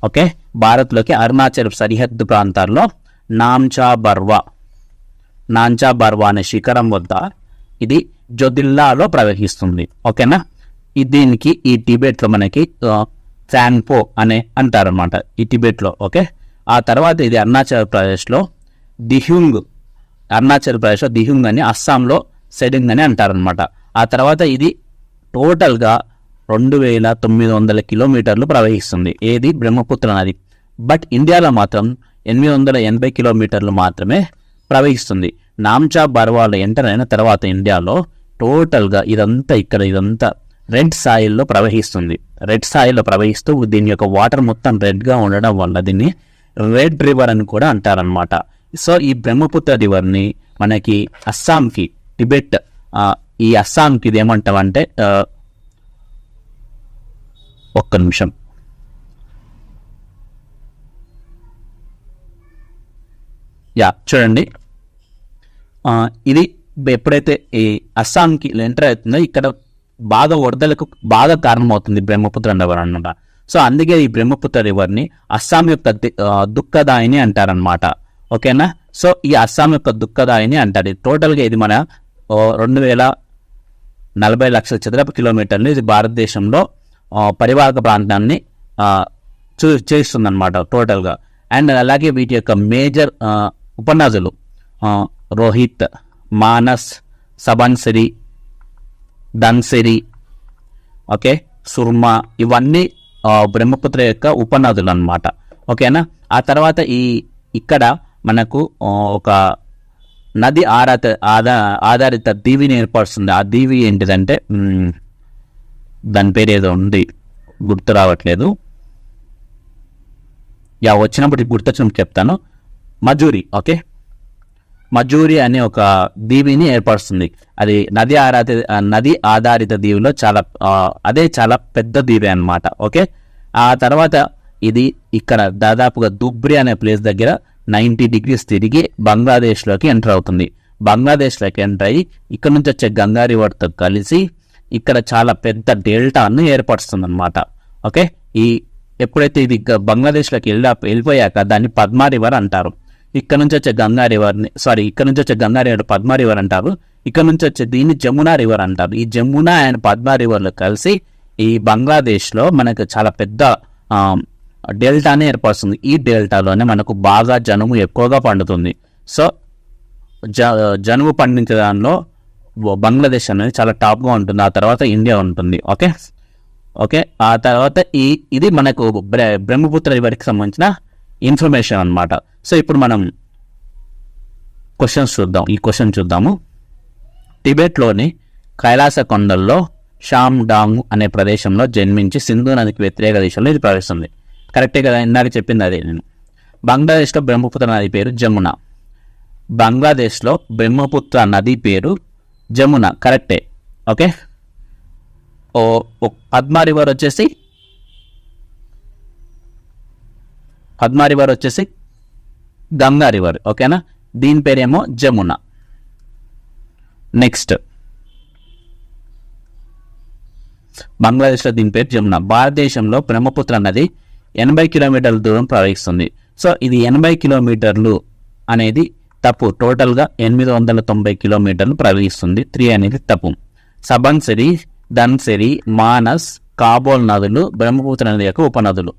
ఓకే, భారత్లోకి అరుణాచల్ సరిహద్దు ప్రాంతాల్లో నాంచా బర్వా అనే శిఖరం వద్ద ఇది జొదిల్లాలో ప్రవహిస్తుంది. ఓకేనా, దీనికి ఈ టిబెట్లో మనకి చాంగ్పో అనే అంటారనమాట ఈ టిబెట్లో. ఓకే, ఆ తర్వాత ఇది అరుణాచల్ ప్రదేశ్లో దిహుంగ్ అని, అస్సాంలో సెడింగ్ అని అంటారనమాట. ఆ తర్వాత ఇది టోటల్గా 2900 కిలోమీటర్లు ప్రవహిస్తుంది ఏది బ్రహ్మపుత్ర నది. బట్ ఇండియాలో మాత్రం 880 కిలోమీటర్లు మాత్రమే ప్రవహిస్తుంది. నాంచా బర్వాలో ఎంటర్ అయిన తర్వాత ఇండియాలో టోటల్గా ఇదంతా రెడ్ సాయిల్లో ప్రవహిస్తుంది. రెడ్ సాయిల్లో ప్రవహిస్తూ దీని యొక్క వాటర్ మొత్తం రెడ్గా ఉండడం వల్ల దీన్ని రెడ్ రివర్ అని కూడా అంటారనమాట. సో ఈ బ్రహ్మపుత్ర రివర్ని మనకి అస్సాంకి, టిబెట్ ఈ అస్సాంకి ఇది ఏమంటామంటే ఒక్క నిమిషం, చూడండి. ఇది ఎప్పుడైతే ఈ అస్సాంకి ఎంటర్ అవుతుందో ఇక్కడ బాగా వరదలకు బాగా కారణమవుతుంది బ్రహ్మపుత్ర రివర్ అన్నమాట. సో అందుకే ఈ బ్రహ్మపుత్ర రివర్ని అస్సాం యొక్క దుఃఖదాయిని అంటారనమాట. ఓకేనా, సో ఈ అస్సాం యొక్క దుఃఖదాయిని అంటారు. టోటల్గా ఇది మన 2040 లక్షల చదరపు కిలోమీటర్లు ఇది భారతదేశంలో పరివాహక ప్రాంతాన్ని చేస్తుందన్నమాట టోటల్గా. అండ్ అలాగే వీటి యొక్క మేజర్ ఉపనదులు రోహిత్, మానస్, సబన్సిరి, ధన్సిరి, ఓకే, సుర్మా, ఇవన్నీ బ్రహ్మపుత్ర యొక్క ఉపనదులు అన్నమాట. ఓకేనా, ఆ తర్వాత ఇక్కడ మనకు ఒక నది ఆధారిత దీవిని ఏర్పరుస్తుంది. ఆ దీవి ఏంటిదంటే దాని పేరు ఏదో ఉంది, గుర్తు రావట్లేదు. వచ్చినప్పుడు గుర్తొచ్చినప్పుడు చెప్తాను. మజూరి. ఓకే, మజూరి అనే ఒక దీవిని ఏర్పరుస్తుంది. అది నది ఆధారిత దీవిలో చాలా పెద్ద దీవి అన్నమాట. ఓకే, ఆ తర్వాత ఇది ఇక్కడ దాదాపుగా దుబ్రి అనే ప్లేస్ దగ్గర 90 degrees తిరిగి బంగ్లాదేశ్లోకి ఎంటర్ అవుతుంది. బంగ్లాదేశ్లోకి ఎంటర్ అయ్యి ఇక్కడ నుంచి వచ్చే గంగా రివర్తో కలిసి ఇక్కడ చాలా పెద్ద డెల్టాను ఏర్పరుస్తుంది అనమాట. ఓకే, ఎప్పుడైతే ఇది బంగ్లాదేశ్లోకి వెళ్ళిపోయాక దాన్ని పద్మా రివర్ అంటారు. ఇక్కడ నుంచి వచ్చే గంగా రివర్ని ఇక్కడ నుంచి వచ్చే గంగా రివర్ పద్మా రివర్ అంటారు. ఇక్కడ నుంచి వచ్చే దీన్ని జమునా రివర్ అంటారు. ఈ జమునా అండ్ పద్మా రివర్లు కలిసి ఈ బంగ్లాదేశ్లో మనకు చాలా పెద్ద డెల్టానే ఏర్పడుతుంది. ఈ డెల్టాలోనే మనకు బాగా జనుము ఎక్కువగా పండుతుంది. సో జనుము పండించే దానిలో బంగ్లాదేశ్ అనేది చాలా టాప్గా ఉంటుంది. ఆ తర్వాత ఇండియా ఉంటుంది. ఓకే ఆ తర్వాత ఇది మనకు బ్రహ్మపుత్ర రివర్కి సంబంధించిన ఇన్ఫర్మేషన్ అన్నమాట. సో ఇప్పుడు మనం క్వశ్చన్ చూద్దాము. టిబెట్లోని కైలాస కొండల్లో షామ్డాంగ్ అనే ప్రదేశంలో జన్మించి సింధు నదికి వ్యతిరేక దిశలో ఇది ప్రవేశిస్తుంది. కరెక్టే కదా, ఇందాక చెప్పింది అదే నేను. బంగ్లాదేశ్లో బ్రహ్మపుత్ర నది పేరు జమున. బంగ్లాదేశ్లో బ్రహ్మపుత్ర నది పేరు జమున, కరెక్టే. ఓకే, పద్మా రివర్ వచ్చేసి గంగా రివర్. ఓకేనా, దీని పేరేమో జమున. నెక్స్ట్ బంగ్లాదేశ్లో దీని పేరు జమున. భారతదేశంలో బ్రహ్మపుత్ర నది 80 కిలోమీటర్ల దూరం ప్రవహిస్తుంది. సో ఇది 80 కిలోమీటర్లు అనేది తప్పు. టోటల్గా 890 కిలోమీటర్లు ప్రవహిస్తుంది. 3 అనేది తప్పు. సబన్సరి, ధన్సిరి, మానస్, కాబోల్ నదులు బ్రహ్మపుత్ర నది యొక్క ఉపనదులు.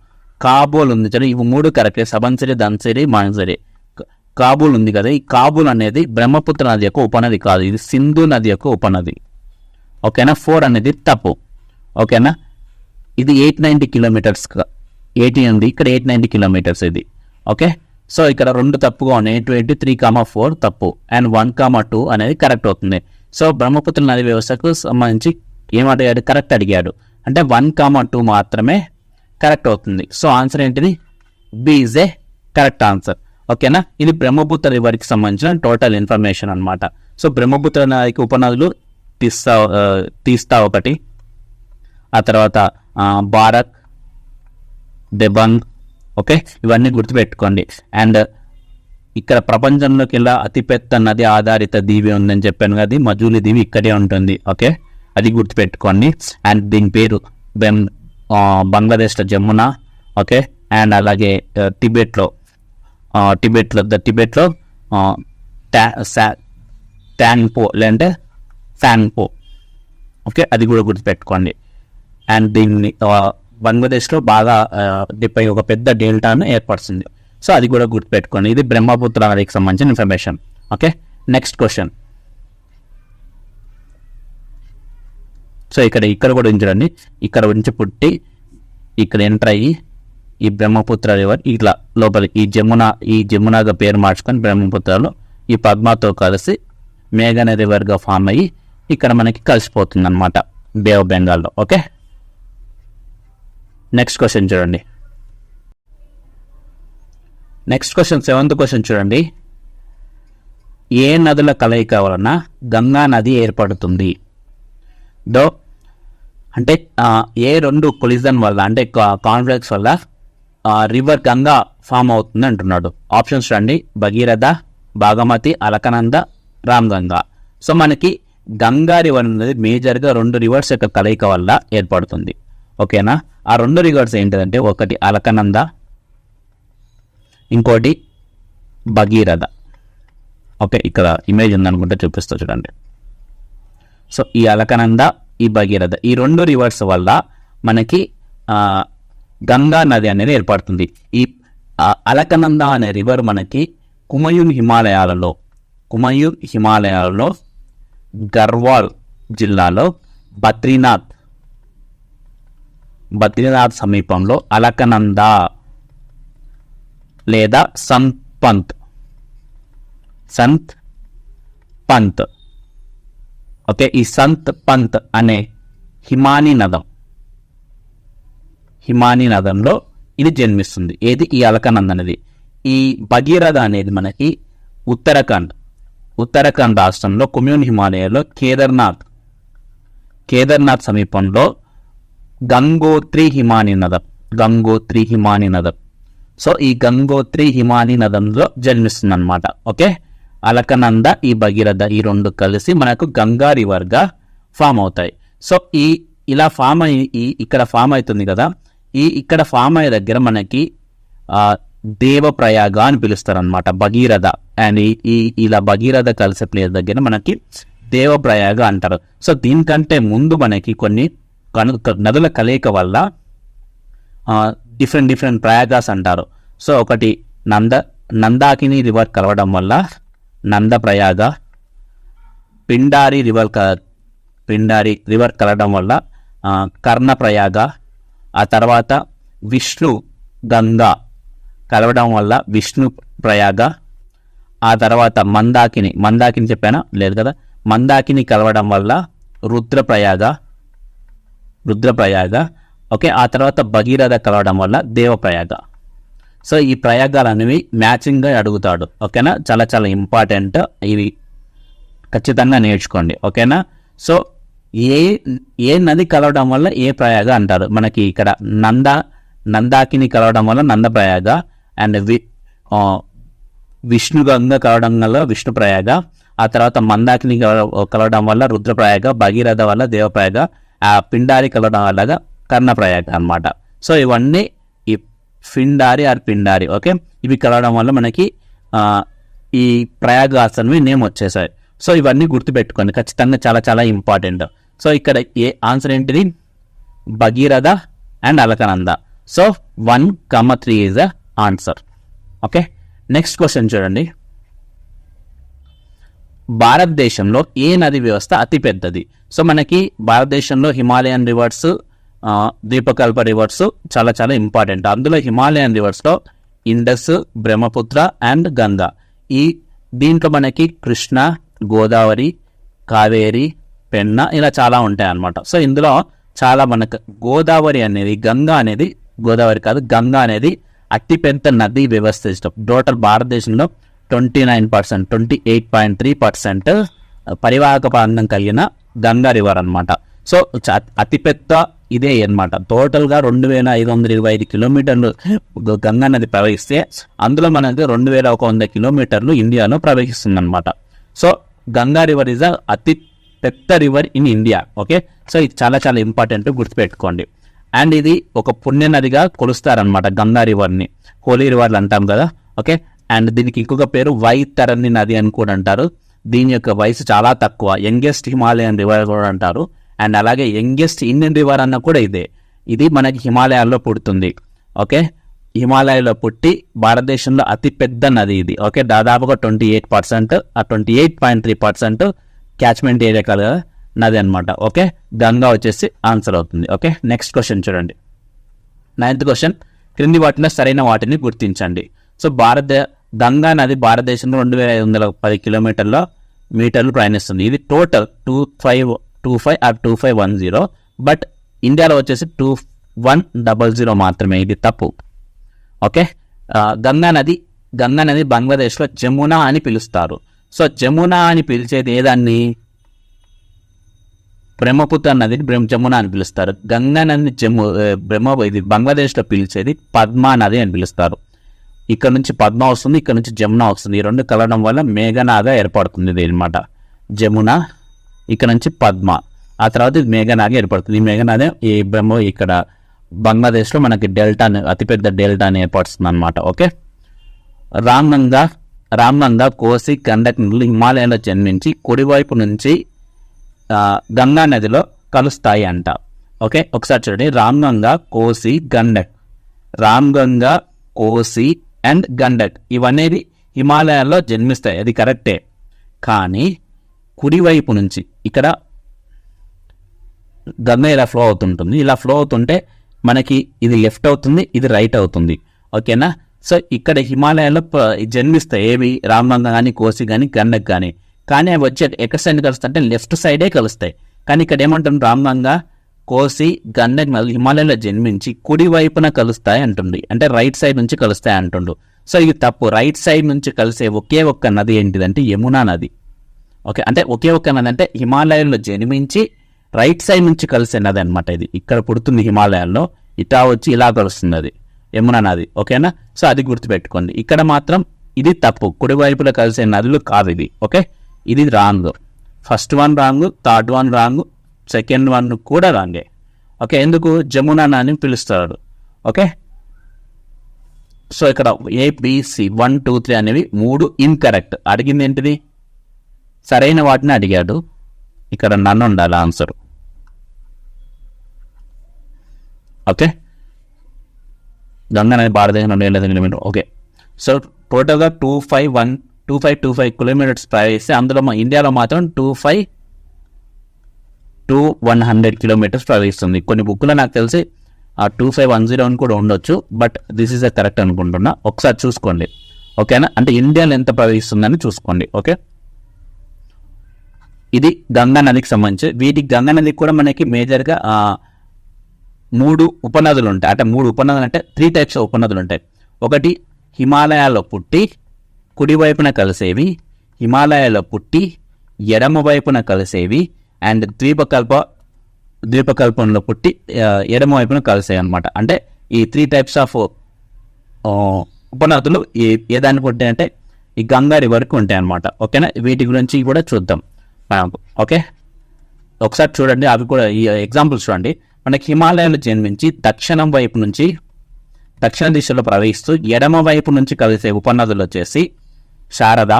కాబోల్ ఉంది కదా, ఇవి 3 కరెక్టే. సబన్సరి, ధన్సిరి, మానసరి. కాబూల్ ఉంది కదా, ఈ కాబూల్ అనేది బ్రహ్మపుత్ర నది యొక్క ఉపనది కాదు, ఇది సింధు నది యొక్క ఉపనది. ఓకేనా, 4 అనేది తప్పు. ఓకేనా, ఇది 890 కిలోమీటర్స్ 80 ఉంది, ఇక్కడ 890 కిలోమీటర్స్ ఇది. ఓకే, సో ఇక్కడ 2 తప్పుగా ఉన్నాయి. 3,4 తప్పు అండ్ 1,2 అనేది కరెక్ట్ అవుతుంది. సో బ్రహ్మపుత్ర నది వ్యవస్థకు సంబంధించి ఏమడిగాడు, కరెక్ట్ అడిగాడు. అంటే 1,2 మాత్రమే కరెక్ట్ అవుతుంది. సో ఆన్సర్ ఏంటిది, B is A correct answer. ఓకేనా, ఇది బ్రహ్మపుత్ర రివర్కి సంబంధించిన టోటల్ ఇన్ఫర్మేషన్ అనమాట. సో బ్రహ్మపుత్ర నదికి ఉపనదులు తీస్తా ఒకటి, ఆ తర్వాత బారక్, దెబంగ్. ఓకే, ఇవన్నీ గుర్తుపెట్టుకోండి. అండ్ ఇక్కడ ప్రపంచంలోకి ఇలా అతిపెద్ద నది ఆధారిత దీవి ఉందని చెప్పాను కదా, మజూలి దీవి ఇక్కడే ఉంటుంది. ఓకే, అది గుర్తుపెట్టుకోండి. అండ్ దీని పేరు బంగ్లాదేశ్లో జమున. ఓకే, అండ్ అలాగే టిబెట్లో ట్యాంగ్పో లేదంటే ఫ్యాంగ్పో. ఓకే, అది కూడా గుర్తుపెట్టుకోండి. అండ్ దీన్ని బంగ్లాదేశ్లో బాగా ఒక పెద్ద డెల్టాను ఏర్పడుతుంది. సో అది కూడా గుర్తుపెట్టుకోండి. ఇది బ్రహ్మపుత్ర నదికి సంబంధించిన information. Okay, next question. So ఇక్కడ కూడా ఉంచండి. ఇక్కడ నుంచి పుట్టి ఇక్కడ ఎంటర్ అయ్యి ఈ బ్రహ్మపుత్ర రివర్ ఇట్లా లోపలి ఈ జమునాగా పేరు మార్చుకొని బ్రహ్మపుత్రలో ఈ పద్మాతో కలిసి మేఘన రివర్గా ఫామ్ అయ్యి ఇక్కడ మనకి కలిసిపోతుంది అనమాట బే ఆఫ్ బెంగాల్లో. ఓకే, నెక్స్ట్ క్వశ్చన్ చూడండి. నెక్స్ట్ క్వశ్చన్ 7th క్వశ్చన్ చూడండి. ఏ నదుల కలయిక వలన గంగా నది ఏర్పడుతుంది? అంటే ఏ 2 కొలిజన్ వల్ల అంటే కాన్ఫ్లిక్ట్స్ వల్ల రివర్ గంగా ఫామ్ అవుతుంది అంటున్నాడు. ఆప్షన్స్ చూడండి, భగీరథ, భాగమతి, అలకనంద, రామ్గంగా. సో మనకి గంగా రివర్ అనేది మేజర్గా 2 రివర్స్ యొక్క కలయిక వల్ల ఏర్పడుతుంది. ఓకేనా, ఆ 2 రివర్స్ ఏంటంటే ఒకటి అలకనంద, ఇంకోటి భగీరథ. ఓకే, ఇక్కడ ఇమేజ్ ఉందనుకుంటే చూపిస్తా చూడండి. సో ఈ అలకనంద, ఈ భగీరథ, ఈ 2 రివర్స్ వల్ల మనకి గంగా నది అనేది ఏర్పడుతుంది. ఈ అలకనంద అనే రివర్ మనకి కుమయూన్ హిమాలయాలలో గర్వాల్ జిల్లాలో బద్రీనాథ్ సమీపంలో అలకనంద లేదా సంత్ పంత్. ఓకే, ఈ సంత్ పంత్ అనే హిమానీ నదంలో ఇది జన్మిస్తుంది. ఏది, ఈ అలకనంద అనేది. ఈ భగీరథ అనేది మనకి ఉత్తరాఖండ్ రాష్ట్రంలో కుమయూన్ హిమాలయాలో కేదార్నాథ్ సమీపంలో గంగోత్రి హిమానీ నదం. సో ఈ గంగోత్రి హిమానీ నదంలో జన్మిస్తుంది అనమాట. ఓకే, అలకనంద, ఈ భగీరథ, ఈ 2 కలిసి మనకు గంగా రివర్గా ఫామ్ అవుతాయి. సో ఇలా ఫామ్ అయ్యి ఇక్కడ ఫామ్ అవుతుంది కదా, ఇక్కడ ఫామ్ అయ్యే దగ్గర మనకి దేవప్రయాగ అని పిలుస్తారు అనమాట. భగీరథ అండ్ ఇలా భగీరథ కలిసే ప్లేస్ దగ్గర మనకి దేవప్రయాగ అంటారు. సో దీనికంటే ముందు మనకి కొన్ని నదుల కలయిక వల్ల డిఫరెంట్ ప్రయాగాస్ అంటారు. సో ఒకటి నందాకిని రివర్ కలవడం వల్ల నందప్రయాగ, పిండారి రివర్ కలవడం వల్ల కర్ణప్రయాగ, ఆ తర్వాత విష్ణు గంగా కలవడం వల్ల విష్ణు ప్రయాగ, ఆ తర్వాత మందాకిని చెప్పానా లేదు కదా, మందాకిని కలవడం వల్ల రుద్రప్రయాగ. ఓకే, ఆ తర్వాత భగీరథ కలవడం వల్ల దేవప్రయాగ. సో ఈ ప్రయాగాలు అనేవి మ్యాచింగ్గా అడుగుతాడు. ఓకేనా, చాలా చాలా ఇంపార్టెంట్, ఇవి ఖచ్చితంగా నేర్చుకోండి. ఓకేనా, సో ఏ నది కలవడం వల్ల ఏ ప్రయాగ అంటారు. మనకి ఇక్కడ నందాకిని కలవడం వల్ల నందప్రయాగ, అండ్ విష్ణుగంగ కలవడం వల్ల విష్ణుప్రయాగ, ఆ తర్వాత మందాకిని కలవడం వల్ల రుద్రప్రయాగ, భగీరథ వల్ల దేవప్రయాగ, ఆ పిండారి కలవడం వల్ల కర్ణప్రయాగ అనమాట. సో ఇవన్నీ ఈ పిండారి, ఓకే, ఇవి కలవడం వల్ల మనకి ఈ ప్రయాగాస్ అనేవి నేమ్ వచ్చేసాయి. సో ఇవన్నీ గుర్తుపెట్టుకోండి ఖచ్చితంగా, చాలా చాలా ఇంపార్టెంట్. సో ఇక్కడ ఏ ఆన్సర్ ఏంటిది, Bhagiratha and Alaknanda. So 1,3 is the answer. Okay, next question చూడండి. భారతదేశంలో ఏ నది వ్యవస్థ అతిపెద్దది? సో మనకి భారతదేశంలో హిమాలయన్ రివర్స్, ద్వీపకల్ప రివర్స్ చాలా చాలా ఇంపార్టెంట్. అందులో హిమాలయన్ రివర్స్లో ఇండస్, బ్రహ్మపుత్ర అండ్ గంగా. దీంట్లో మనకి కృష్ణ, గోదావరి, కావేరి, పెన్న ఇలా చాలా ఉంటాయి అన్నమాట. సో ఇందులో చాలా మనకు గోదావరి అతిపెద్ద నదీ వ్యవస్థ ఇష్టం. టోటల్ భారతదేశంలో 29%, 28.3% పరివాహక ప్రాంతం కలిగిన గంగా రివర్ అనమాట. సో అతిపెద్ద ఇదే అనమాట. టోటల్గా 2,525 కిలోమీటర్లు గంగా నది ప్రవహిస్తే అందులో మనకి 2,100 కిలోమీటర్లు ఇండియాలో ప్రవహిస్తుంది అనమాట. సో గంగా రివర్ ఇస్ అతి పెద్ద river in India. Okay, so ఇది చాలా చాలా ఇంపార్టెంట్, గుర్తుపెట్టుకోండి. అండ్ ఇది ఒక పుణ్య నదిగా కొలుస్తారనమాట గంగా రివర్ని, హోలీ రివర్లు అంటాం కదా. ఓకే, అండ్ దీనికి ఇంకొక పేరు వైతరణి నది అని కూడా అంటారు. దీని యొక్క వయసు చాలా తక్కువ, యంగెస్ట్ హిమాలయన్ రివర్ కూడా అంటారు. అండ్ అలాగే యంగెస్ట్ ఇండియన్ రివర్ అన్న కూడా ఇది మనకి హిమాలయాల్లో పుడుతుంది. ఓకే, హిమాలయాల్లో పుట్టి భారతదేశంలో అతిపెద్ద నది ఇది. ఓకే, దాదాపుగా 28%, ఆ 28.3% క్యాచ్మెంట్ ఏరియా కల నది అనమాట. ఓకే, గంగా వచ్చేసి ఆన్సర్ అవుతుంది. ఓకే, నెక్స్ట్ క్వశ్చన్ చూడండి. 9th క్వశ్చన్, క్రింది వాటిలో సరైన వాటిని గుర్తించండి. సో గంగా నది భారతదేశంలో 2,510 మీటర్లు ప్రయాణిస్తుంది. ఇది టోటల్ 2510, బట్ ఇండియాలో వచ్చేసి 2100 మాత్రమే. ఇది తప్పు. ఓకే, గంగా నది బంగ్లాదేశ్లో జమునా అని పిలుస్తారు. సో జమునా అని పిలిచేది ఏదాన్ని, బ్రహ్మపుత్ర నదిని జమునా అని పిలుస్తారు. గంగా నదిని ఇది బంగ్లాదేశ్లో పిలిచేది పద్మా నది అని పిలుస్తారు. ఇక్కడ నుంచి పద్మ వస్తుంది, ఇక్కడ నుంచి జమునా వస్తుంది. ఈ రెండు కలవడం వల్ల మేఘనాగా ఏర్పడుతుంది ఇది అనమాట. జమునా, ఇక్కడ నుంచి పద్మ, ఆ తర్వాత ఇది మేఘనాగా ఏర్పడుతుంది. ఈ మేఘనాదే ఇక్కడ బంగ్లాదేశ్లో మనకి అతిపెద్ద డెల్టాని ఏర్పడుతుంది అనమాట. ఓకే, రామ్గంగా, కోసి, గండక్ నదులు హిమాలయాల్లో జన్మించి కుడివైపు నుంచి గంగా నదిలో కలుస్తాయి అంట. ఓకే, ఒకసారి చూడండి. రామ్గంగా, కోసి, అండ్ గండక్ ఇవన్నీ హిమాలయాల్లో జన్మిస్తాయి, అది కరెక్టే. కానీ కుడివైపు నుంచి ఇక్కడ గంగా ఇలా ఫ్లో అవుతుంటుంది. ఇలా ఫ్లో అవుతుంటే మనకి ఇది లెఫ్ట్ అవుతుంది, ఇది రైట్ అవుతుంది. ఓకేనా, సో ఇక్కడ హిమాలయాల్లో జన్మిస్తాయి ఏవి, రామ్గంగా కానీ, కోసి కానీ, గండక్ కానీ. కానీ అవి వచ్చే ఎక్కడ సైడ్ కలుస్తాయి అంటే లెఫ్ట్ సైడే కలుస్తాయి. కానీ ఇక్కడ ఏమంటుంది, రామ్గంగా, కోసి, గండక్ నదులు హిమాలయాల్లో జన్మించి కుడి వైపున కలుస్తాయి అంటుంది, అంటే రైట్ సైడ్ నుంచి కలుస్తాయి అంటుండు. సో ఇది తప్పు. రైట్ సైడ్ నుంచి కలిసే ఒకే ఒక్క నది ఏంటిదంటే యమునా నది. ఓకే, అంటే ఒకే ఒక్క నది అంటే హిమాలయాల్లో జన్మించి రైట్ సైడ్ నుంచి కలిసే నది అనమాట. ఇది ఇక్కడ పుడుతుంది హిమాలయాల్లో, ఇటా వచ్చి ఇలా కలుస్తుంది అది యమునా నది. ఓకేనా, సో అది గుర్తుపెట్టుకోండి. ఇక్కడ మాత్రం ఇది తప్పు, కుడివైపులో కలిసే నదులు కాదు ఇది. ఓకే, ఇది wrong. First one wrong, third one wrong, second one కూడా రాంగే. ఓకే, ఎందుకు, జమునా అని పిలుస్తారు. ఓకే, సో ఇక్కడ ఏబిసి 1 2 3 అనేవి 3 ఇన్కరెక్ట్. అడిగింది ఏంటిది? సరైన వాటిని అడిగాడు. ఇక్కడ నన్ను ఉండాలి ఆన్సర్. ఓకే, గంగా నది భారతదేశంలో 205 కిలోమీటర్. ఓకే, సో టోటల్గా 2525 కిలోమీటర్స్ ప్రయాణిస్తే అందులో ఇండియాలో మాత్రం 252100 కిలోమీటర్స్ ప్రవహిస్తుంది. కొన్ని బుక్లో నాకు తెలిసి 2510 అని కూడా ఉండొచ్చు, but this is the correct అనుకుంటున్నా. ఒకసారి చూసుకోండి, ఓకేనా? అంటే ఇండియాలో ఎంత ప్రవహిస్తుందని చూసుకోండి. ఓకే, ఇది గంగా నదికి సంబంధించి. వీటికి గంగా నదికి కూడా మనకి మేజర్గా 3 ఉపనదులు ఉంటాయి. అంటే 3 ఉపనదులు అంటే 3 టైప్స్ ఆఫ్ ఉపనదులు ఉంటాయి. ఒకటి హిమాలయాల్లో పుట్టి కుడివైపున కలిసేవి, హిమాలయాల్లో పుట్టి ఎడమ వైపున కలిసేవి, అండ్ ద్వీపకల్పంలో పుట్టి ఎడమ వైపున కలిసేవి అనమాట. అంటే ఈ 3 టైప్స్ ఆఫ్ ఉపనదులు ఏ దానికి ఉంటాయంటే ఈ గంగా రివర్కి ఉంటాయి అనమాట. ఓకేనా? వీటి గురించి కూడా చూద్దాం. ఓకే, ఒకసారి చూడండి, అవి కూడా ఈ ఎగ్జాంపుల్స్ చూడండి. మనకి హిమాలయాలు జన్మించి దక్షిణం వైపు నుంచి దక్షిణ దిశలో ప్రవహిస్తూ ఎడమ వైపు నుంచి కలిసే ఉపనదులు వచ్చేసి శారద,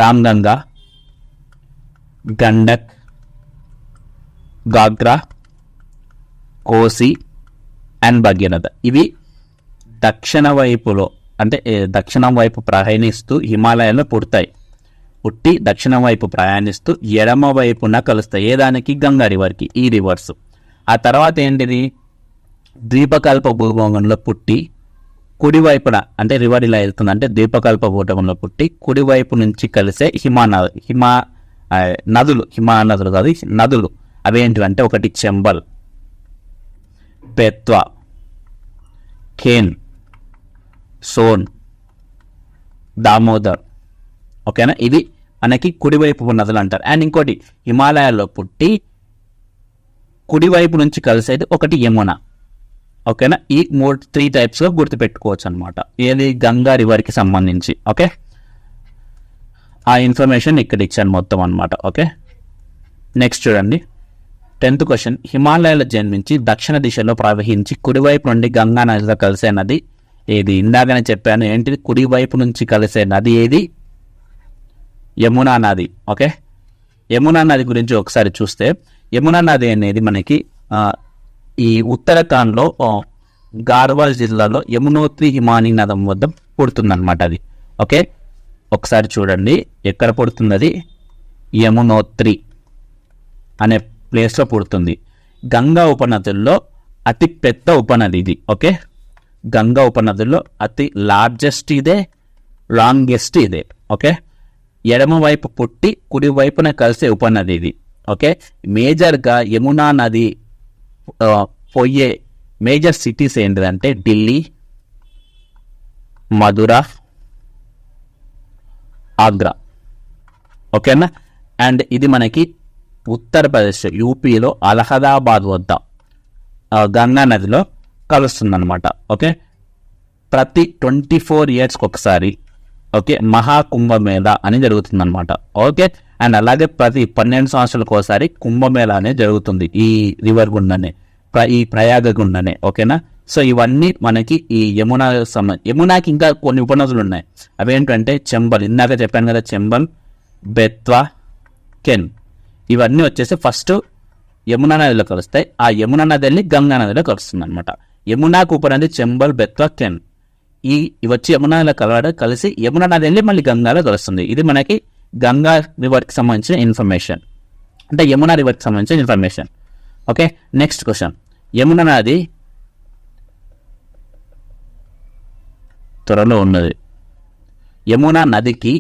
రామ్గంగా, గండక్, గాగ్రా, కోసి అండ్ భగీరథ. ఇవి దక్షిణ వైపులో అంటే దక్షిణం వైపు ప్రయాణిస్తూ హిమాలయాల్లో పుట్టి దక్షిణం వైపు ప్రయాణిస్తూ ఎడమ వైపున కలుస్తాయి. ఏదానికి? గంగా రివర్కి, ఈ రివర్స్. ఆ తర్వాత ఏంటిది? ద్వీపకల్ప భూభాగంలో పుట్టి కుడివైపున అంటే రివర్ ఇలా వెళ్తుంది అంటే ద్వీపకల్ప భూభాగంలో పుట్టి కుడివైపు నుంచి కలిసే నదులు కాదు నదులు. అవేంటివంటే ఒకటి చంబల్, బెత్వా, కేన్, సోన్, దామోదర్. ఓకేనా? ఇవి మనకి కుడివైపు నదులు అంటారు. అండ్ ఇంకోటి హిమాలయాల్లో పుట్టి కుడివైపు నుంచి కలిసేది ఒకటి యమున. ఓకేనా? ఈ 3 టైప్స్గా గుర్తుపెట్టుకోవచ్చు అనమాట, ఏది గంగా రివర్కి సంబంధించి. ఓకే, ఆ ఇన్ఫర్మేషన్ ఇక్కడ ఇచ్చాను మొత్తం అనమాట. ఓకే, నెక్స్ట్ చూడండి 10th క్వశ్చన్. హిమాలయాలు జన్మించి దక్షిణ దిశలో ప్రవహించి కుడివైపు నుండి గంగా నదిలో కలిసే నది ఏది? ఇందాకనే చెప్పాను, ఏంటిది? కుడివైపు నుంచి కలిసే నది ఏది? యమునా నది. ఓకే, యమునా నది గురించి ఒకసారి చూస్తే యమునా నది అనేది మనకి ఈ ఉత్తరాఖండ్లో గార్వాల్ జిల్లాలో యమునోత్రి హిమానీ నదం వద్ద పుడుతుందన్నమాట అది. ఓకే, ఒకసారి చూడండి ఎక్కడ పుడుతుంది అది? యమునోత్రి అనే ప్లేస్లో పుడుతుంది. గంగా ఉపనదుల్లో అతి పెద్ద ఉపనది ఇది. ఓకే, గంగా ఉపనదుల్లో అతి లార్జెస్ట్ ఇదే, లాంగెస్ట్ ఇదే. ఓకే, ఎడమ వైపు పుట్టి కుడి వైపున కలిసే ఉపనది ఇది. ఓకే, మేజర్గా యమునా నది పోయే మేజర్ సిటీస్ ఏంటిదంటే ఢిల్లీ, మధుర, ఆగ్రా. ఓకేనా? అండ్ ఇది మనకి ఉత్తరప్రదేశ్ యూపీలో అలహాబాద్ వద్ద గంగా నదిలో కలుస్తుందన్నమాట. ఓకే, ప్రతి 24 ఇయర్స్కి ఒకసారి ఓకే మహాకుంభమేళ అని జరుగుతుందన్నమాట. ఓకే, అండ్ అలాగే ప్రతి 12 సంవత్సరాలకు ఒకసారి కుంభమేళ అనేది జరుగుతుంది ఈ రివర్ గుండానే, ఈ ప్రయాగ గుండానే. ఓకేనా? సో ఇవన్నీ మనకి ఈ యమునాకి ఇంకా కొన్ని ఉపనదులు ఉన్నాయి. అవేంటంటే చంబల్, ఇందాక చెప్పాను కదా, చంబల్, బెత్వా, కెన్. ఇవన్నీ వచ్చేసి ఫస్ట్ యమునా నదిలో కలుస్తాయి. ఆ యమునా నది వెళ్ళి గంగా నదిలో కలుస్తుంది అనమాట. యమునాకు ఉపనది చంబల్, బెత్వా, కెన్. ఇవి వచ్చి యమునా నదిలో కలిసి యమునా నది వెళ్ళి మళ్ళీ గంగాలో కలుస్తుంది. ఇది మనకి గంగా రివర్కి సంబంధించిన ఇన్ఫర్మేషన్, అంటే యమునా రివర్కి సంబంధించిన information. Okay, next question. Yamuna నది త్వరలో ఉన్నది. యమునా నదికి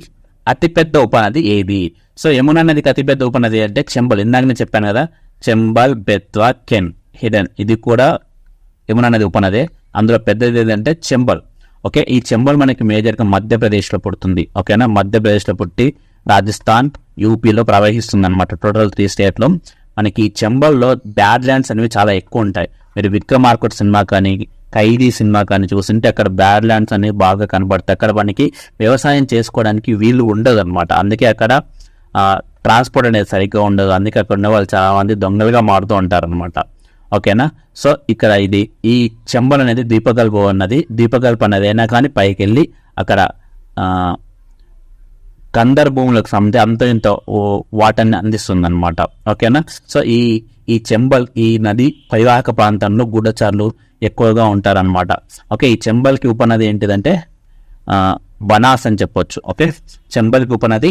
అతిపెద్ద ఉపనది ఏది? సో యమునా నదికి అతిపెద్ద ఉపనది అంటే చంబల్. ఇందాక నేను చెప్పాను కదా, చంబల్, బెత్వా, కెన్, హిడెన్. ఇది కూడా యమునా నది ఉపనదే. అందులో పెద్దది ఏదంటే చంబల్. ఓకే, ఈ చంబల్ మనకి మేజర్గా మధ్యప్రదేశ్లో పుడుతుంది. ఓకేనా? మధ్యప్రదేశ్లో పుట్టి రాజస్థాన్, యూపీలో ప్రవహిస్తుంది అనమాట. టోటల్ 3 స్టేట్లో మనకి ఈ చంబల్లో బ్యాడ్ ల్యాండ్స్ అనేవి చాలా ఎక్కువ ఉంటాయి. మీరు విక్రమార్కుడు సినిమా కానీ, ఖైదీ సినిమా కానీ చూస్తుంటే అక్కడ బ్యాడ్ ల్యాండ్స్ అనేవి బాగా కనబడతాయి. అక్కడ మనకి వ్యవసాయం చేసుకోవడానికి వీలు ఉండదు అనమాట. అందుకే అక్కడ ట్రాన్స్పోర్ట్ అనేది సరిగ్గా ఉండదు. అందుకే అక్కడ ఉన్న వాళ్ళు చాలా మంది దొంగలుగా మారుతూ ఉంటారు అనమాట. ఓకేనా. సో ఇక్కడ ఇది ఈ చెంబల్ అనేది దీపకల్ప అనేది అయినా కానీ పైకి వెళ్ళి అక్కడ కందర్ భూములకు సంబంధించి అంత ఇంత వాటర్ని అందిస్తుంది అనమాట. ఓకేనా. సో ఈ చెంబల్ ఈ నది పరివాహక ప్రాంతంలో గూఢచారులు ఎక్కువగా ఉంటారనమాట. ఓకే, ఈ చెంబల్కి ఉపనది ఏంటిదంటే బనాస్ అని చెప్పొచ్చు. ఓకే, చెంబల్కి ఉపనది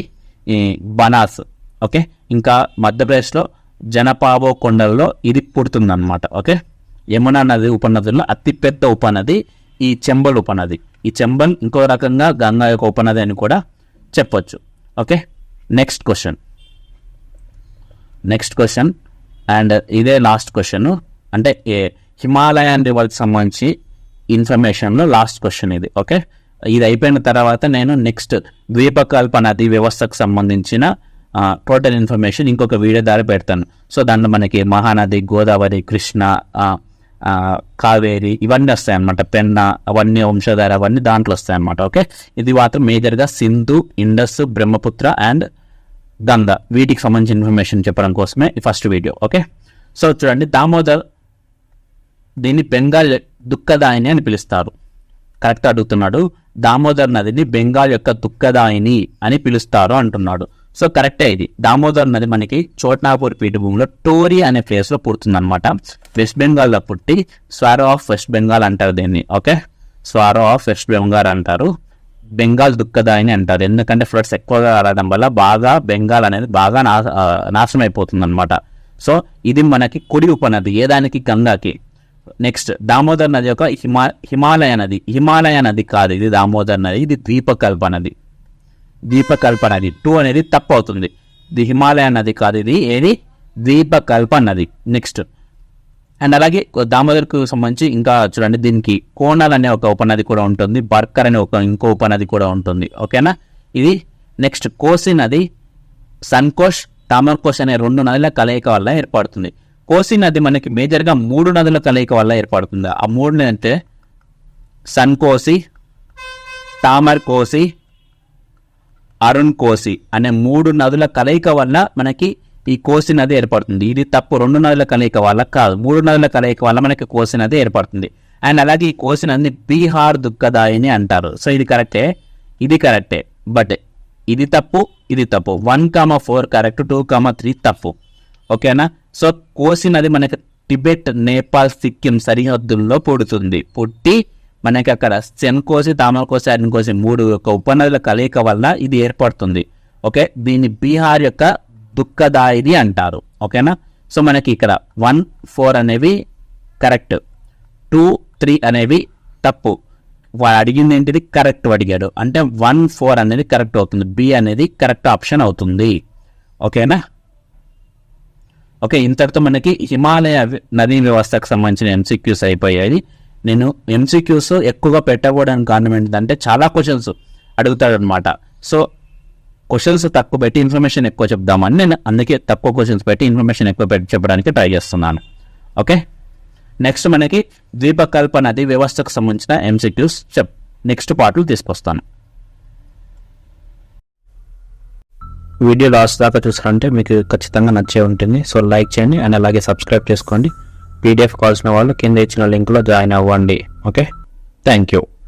బనాస్. ఓకే, ఇంకా మధ్యప్రదేశ్లో జనపాబో కొండల్లో ఇది పుడుతుందన్నమాట. ఓకే, యమునా నది ఉపనదుల్లో అతిపెద్ద ఉపనది ఈ చెంబల్ ఉపనది. ఈ చెంబల్ ఇంకో రకంగా గంగా యొక్క ఉపనది అని కూడా చెప్పొచ్చు. ఓకే, నెక్స్ట్ క్వశ్చన్ అండ్ ఇదే లాస్ట్ క్వశ్చన్. అంటే హిమాలయన్ రివర్కి సంబంధించి ఇన్ఫర్మేషన్లో లాస్ట్ క్వశ్చన్ ఇది. ఓకే, ఇది అయిపోయిన తర్వాత నేను నెక్స్ట్ ద్వీపకల్ప నది వ్యవస్థకు సంబంధించిన టోటల్ ఇన్ఫర్మేషన్ ఇంకొక వీడియో ద్వారా పెడతాను. సో దాంట్లో మనకి మహానది, గోదావరి, కృష్ణ, కావేరి ఇవన్నీ వస్తాయన్నమాట. పెన్నా అవన్నీ, వంశధార అవన్నీ దాంట్లో వస్తాయన్నమాట. ఓకే, ఇది మాత్రం మేజర్గా సింధు, ఇండస్, బ్రహ్మపుత్ర అండ్ గంగా వీటికి సంబంధించిన ఇన్ఫర్మేషన్ చెప్పడం కోసమే ఈ ఫస్ట్ వీడియో. ఓకే, సో చూడండి, దామోదర్ దీన్ని బెంగాల్ దుఃఖదాయిని అని పిలుస్తారు. కరెక్ట్ అడుగుతున్నాడు. దామోదర్ నదిని బెంగాల్ యొక్క దుఃఖదాయిని అని పిలుస్తారు అంటున్నాడు. సో కరెక్టే ఇది. దామోదర్ నది మనకి చోట్నాపూర్ పీఠభూమిలో టోరీ అనే ప్లేస్లో పుడుతుందన్నమాట. వెస్ట్ బెంగాల్లో పుట్టి స్వారో ఆఫ్ వెస్ట్ బెంగాల్ అంటారు దీన్ని. ఓకే, స్వారో ఆఫ్ వెస్ట్ బెంగాల్ అంటారు. బెంగాల్ దుఃఖదాయిని అంటారు. ఎందుకంటే ఫ్లడ్స్ ఎక్కువగా రావడం వల్ల బాగా బెంగాల్ అనేది బాగా నాశనం అయిపోతుంది అనమాట. సో ఇది మనకి కుడి ఉపనది, ఏదానికి? గంగాకి. నెక్స్ట్ దామోదర్ నది యొక్క హిమాలయ నది కాదు ఇది దామోదర్ నది, ఇది ద్వీపకల్ప నది. 2 అనేది తప్పు అవుతుంది. ఇది హిమాలయ నది కాదు, ఇది ఏది? ద్వీపకల్ప నది. నెక్స్ట్ అండ్ అలాగే దామోదర్కు సంబంధించి ఇంకా చూడండి, దీనికి కోనల్ అనే ఒక ఉపనది కూడా ఉంటుంది, బర్కర్ అనే ఇంకో ఉపనది కూడా ఉంటుంది. ఓకేనా. ఇది నెక్స్ట్ కోసి నది సన్కోష్, తామర్కోష్ అనే 2 నదుల కలయిక వల్ల ఏర్పడుతుంది. కోసి నది మనకి మేజర్గా 3 నదుల కలయిక వల్ల ఏర్పడుతుంది. ఆ 3 అంటే సన్కోసి, తామర్ కోసి, అరుణ్ కోసి అనే 3 నదుల కలయిక వల్ల మనకి ఈ కోసి నది ఏర్పడుతుంది. ఇది తప్పు. 2 నదుల కలయిక వల్ల కాదు, 3 నదుల కలయిక వల్ల మనకి కోసి నది ఏర్పడుతుంది. అండ్ అలాగే ఈ కోసి నదిని బీహార్ దుఃఖదాయిని అంటారు. సో ఇది కరెక్టే, బట్ ఇది తప్పు, ఇది తప్పు. 1,4 కరెక్ట్, 2,3 తప్పు. ఓకేనా. సో కోసి నది మనకి టిబెట్, నేపాల్, సిక్కిం సరిహద్దుల్లో పుట్టి మనకి అక్కడ సెన్కోసి, తామర్కోసి, అరుణ్కోసి 3 యొక్క ఉపనదుల కలయిక వల్ల ఇది ఏర్పడుతుంది. ఓకే, దీన్ని బీహార్ యొక్క దుఃఖదాయిని అంటారు. ఓకేనా. సో మనకి ఇక్కడ 1, 4 అనేవి కరెక్ట్, 2, 3 అనేవి తప్పు. వాడు అడిగింది ఏంటిది? కరెక్ట్ అడిగాడు అంటే 1, 4 అనేది కరెక్ట్ అవుతుంది. బి అనేది కరెక్ట్ ఆప్షన్ అవుతుంది. ఓకేనా. ఓకే, ఇంతటితో మనకి హిమాలయ నదీ వ్యవస్థకు సంబంధించిన MCQs అయిపోయాయి. నేను MCQs ఎక్కువగా పెట్టకపోవడానికి కారణం ఏంటంటే చాలా క్వశ్చన్స్ అడుగుతాడు అనమాట. సో క్వశ్చన్స్ తక్కువ పెట్టి ఇన్ఫర్మేషన్ ఎక్కువ చెప్దామని నేను అందుకే తక్కువ క్వశ్చన్స్ పెట్టి ఇన్ఫర్మేషన్ ఎక్కువ పెట్టి చెప్పడానికి ట్రై చేస్తున్నాను. ఓకే, నెక్స్ట్ మనకి ద్వీపకల్ప నది వ్యవస్థకు సంబంధించిన MCQs నెక్స్ట్ పార్ట్లు తీసుకొస్తాను. వీడియో లాస్ట్ దాకా చూసారంటే మీకు ఖచ్చితంగా నచ్చే ఉంటుంది. సో లైక్ చేయండి అండ్ అలాగే సబ్స్క్రైబ్ చేసుకోండి. PDF కావాల్సిన వాళ్ళు కింద ఇచ్చిన లింక్లో జాయిన్ అవ్వండి. Okay, thank you.